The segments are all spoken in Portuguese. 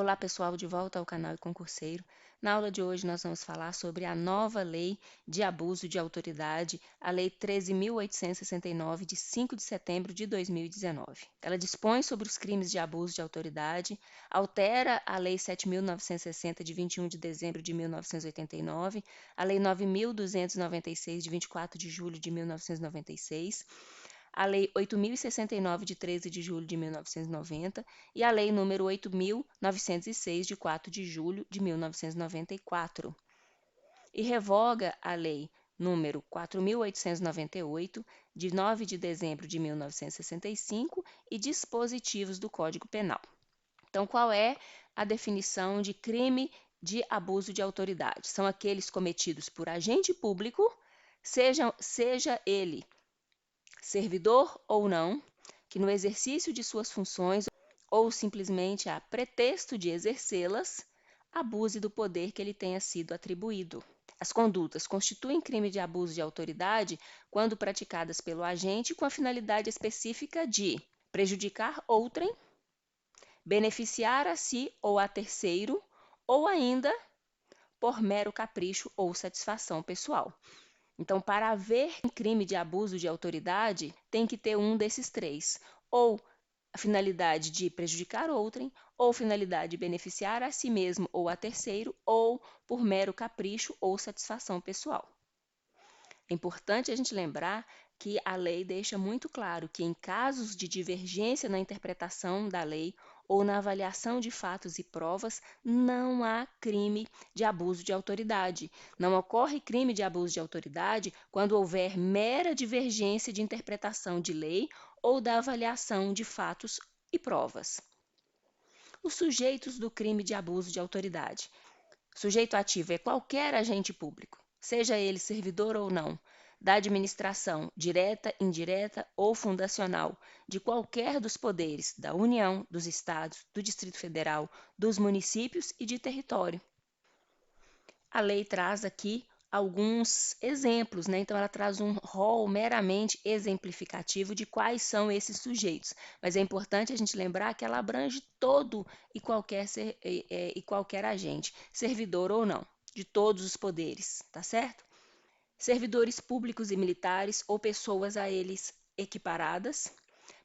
Olá pessoal, de volta ao canal e concurseiro. Na aula de hoje nós vamos falar sobre a nova lei de abuso de autoridade, a Lei 13.869, de 5 de setembro de 2019. Ela dispõe sobre os crimes de abuso de autoridade, altera a Lei 7.960, de 21 de dezembro de 1989, a Lei 9.296, de 24 de julho de 1996, a Lei 8.069, de 13 de julho de 1990, e a Lei nº 8.906, de 4 de julho de 1994, e revoga a Lei nº 4.898, de 9 de dezembro de 1965, e dispositivos do Código Penal. Então, qual é a definição de crime de abuso de autoridade? São aqueles cometidos por agente público, seja ele servidor ou não, que no exercício de suas funções ou simplesmente a pretexto de exercê-las, abuse do poder que lhe tenha sido atribuído. As condutas constituem crime de abuso de autoridade quando praticadas pelo agente com a finalidade específica de prejudicar outrem, beneficiar a si ou a terceiro, ou ainda por mero capricho ou satisfação pessoal. Então, para haver crime de abuso de autoridade, tem que ter um desses três: ou a finalidade de prejudicar outrem, ou finalidade de beneficiar a si mesmo ou a terceiro, ou por mero capricho ou satisfação pessoal. É importante a gente lembrar que a lei deixa muito claro que, em casos de divergência na interpretação da lei ou na avaliação de fatos e provas, não há crime de abuso de autoridade. Não ocorre crime de abuso de autoridade quando houver mera divergência de interpretação de lei ou da avaliação de fatos e provas. Os sujeitos do crime de abuso de autoridade. Sujeito ativo é qualquer agente público, seja ele servidor ou não, da administração direta, indireta ou fundacional, de qualquer dos poderes da União, dos Estados, do Distrito Federal, dos municípios e de território. A lei traz aqui alguns exemplos, né? Então, ela traz um rol meramente exemplificativo de quais são esses sujeitos. Mas é importante a gente lembrar que ela abrange todo e qualquer agente, servidor ou não, de todos os poderes, tá certo? Servidores públicos e militares ou pessoas a eles equiparadas,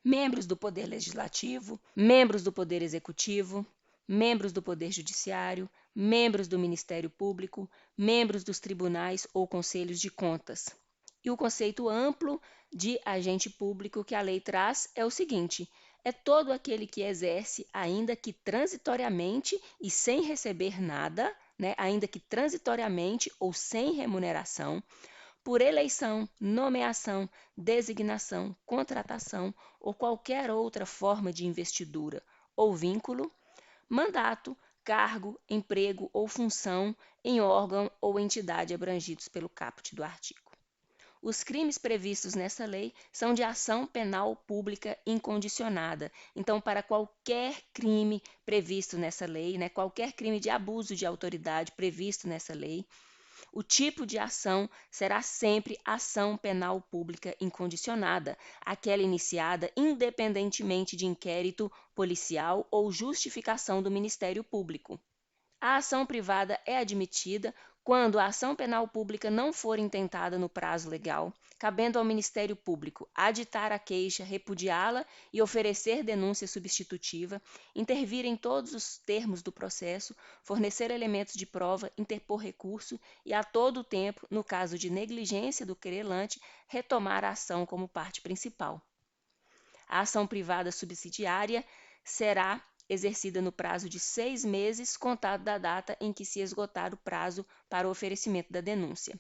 membros do Poder Legislativo, membros do Poder Executivo, membros do Poder Judiciário, membros do Ministério Público, membros dos tribunais ou conselhos de contas. E o conceito amplo de agente público que a lei traz é o seguinte: é todo aquele que exerce, ainda que transitoriamente e sem receber nada, né, ainda que transitoriamente ou sem remuneração, por eleição, nomeação, designação, contratação ou qualquer outra forma de investidura ou vínculo, mandato, cargo, emprego ou função em órgão ou entidade abrangidos pelo caput do artigo. Os crimes previstos nessa lei são de ação penal pública incondicionada. Então, para qualquer crime previsto nessa lei, né, qualquer crime de abuso de autoridade previsto nessa lei, o tipo de ação será sempre ação penal pública incondicionada, aquela iniciada independentemente de inquérito policial ou justificação do Ministério Público. A ação privada é admitida quando a ação penal pública não for intentada no prazo legal, cabendo ao Ministério Público aditar a queixa, repudiá-la e oferecer denúncia substitutiva, intervir em todos os termos do processo, fornecer elementos de prova, interpor recurso e, a todo tempo, no caso de negligência do querelante, retomar a ação como parte principal. A ação privada subsidiária será exercida no prazo de 6 meses, contado da data em que se esgotar o prazo para o oferecimento da denúncia.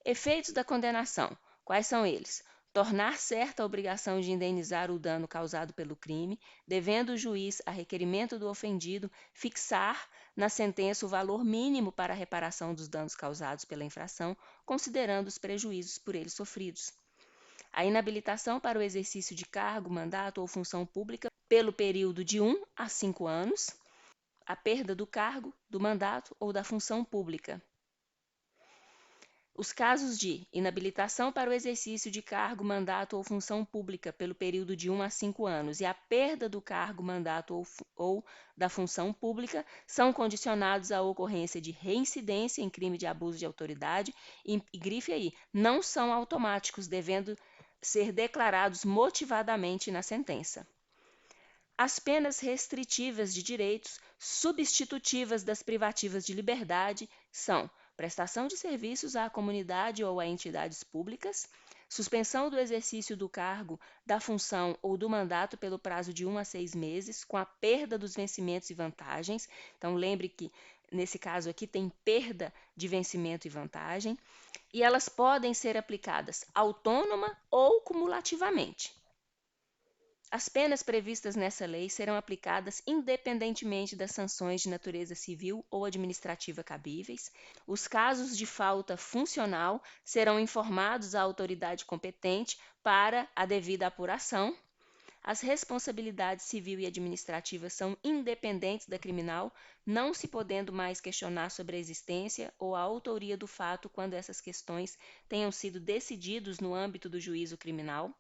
Efeitos da condenação. Quais são eles? Tornar certa a obrigação de indenizar o dano causado pelo crime, devendo o juiz, a requerimento do ofendido, fixar na sentença o valor mínimo para a reparação dos danos causados pela infração, considerando os prejuízos por ele sofridos. A inabilitação para o exercício de cargo, mandato ou função pública pelo período de 1 a 5 anos, a perda do cargo, do mandato ou da função pública. Os casos de inabilitação para o exercício de cargo, mandato ou função pública pelo período de 1 a 5 anos e a perda do cargo, mandato ou da função pública são condicionados à ocorrência de reincidência em crime de abuso de autoridade e grife aí, não são automáticos, devendo ser declarados motivadamente na sentença. As penas restritivas de direitos, substitutivas das privativas de liberdade, são prestação de serviços à comunidade ou a entidades públicas, suspensão do exercício do cargo, da função ou do mandato pelo prazo de 1 a 6 meses, com a perda dos vencimentos e vantagens. Então, lembre que nesse caso aqui tem perda de vencimento e vantagem, e elas podem ser aplicadas autônoma ou cumulativamente. As penas previstas nessa lei serão aplicadas independentemente das sanções de natureza civil ou administrativa cabíveis. Os casos de falta funcional serão informados à autoridade competente para a devida apuração. As responsabilidades civil e administrativa são independentes da criminal, não se podendo mais questionar sobre a existência ou a autoria do fato quando essas questões tenham sido decididos no âmbito do juízo criminal.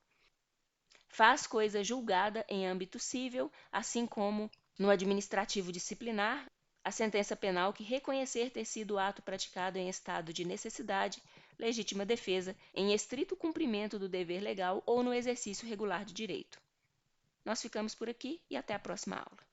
Faz coisa julgada em âmbito civil, assim como no administrativo disciplinar, a sentença penal que reconhecer ter sido o ato praticado em estado de necessidade, legítima defesa, em estrito cumprimento do dever legal ou no exercício regular de direito. Nós ficamos por aqui e até a próxima aula.